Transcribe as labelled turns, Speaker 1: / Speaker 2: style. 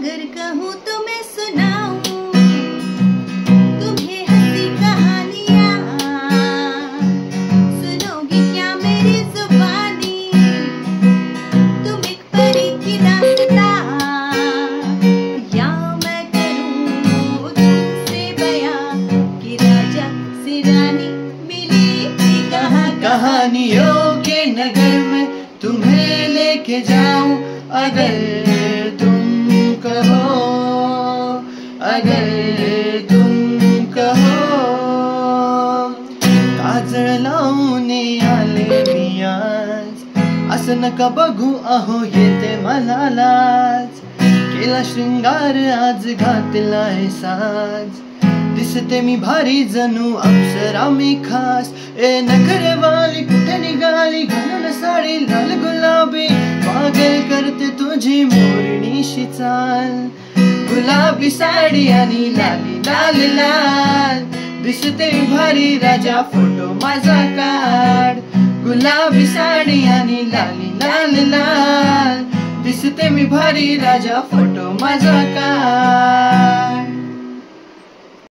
Speaker 1: अगर कहूँ तो मैं सुनाऊं तुम्हें हंसी कहानियाँ, सुनोगी क्या मेरी जुबानी, तुम एक परी की दास्तां, या मैं करूँ तुमसे बयां कि राजा से रानी मिली थी कहाँ।
Speaker 2: कहानियों के नगर में तुम्हें लेके जाऊं, अगर तुम कहो, अगर तुम कहो। काजळ लावून आले मी आज, असं नका बघू अहो येते मला लाज, केला शृंगार आज घातलाय साज, दिसते मी भारी जणू अप्सरा मी खास। ए नखरेवाली कुठे निघाली घालून साडी लाल गुलाबी, पागल करते तुझी मोरणीशी चाल, गुलाबी साडी आणि लाली लाल लाल, दिसते मी भारी राजा फोटो माझा काढ, गुलाबी साडी आणि लाली लाल लाल, दिसते मी भारी राजा फोटो माझा काढ।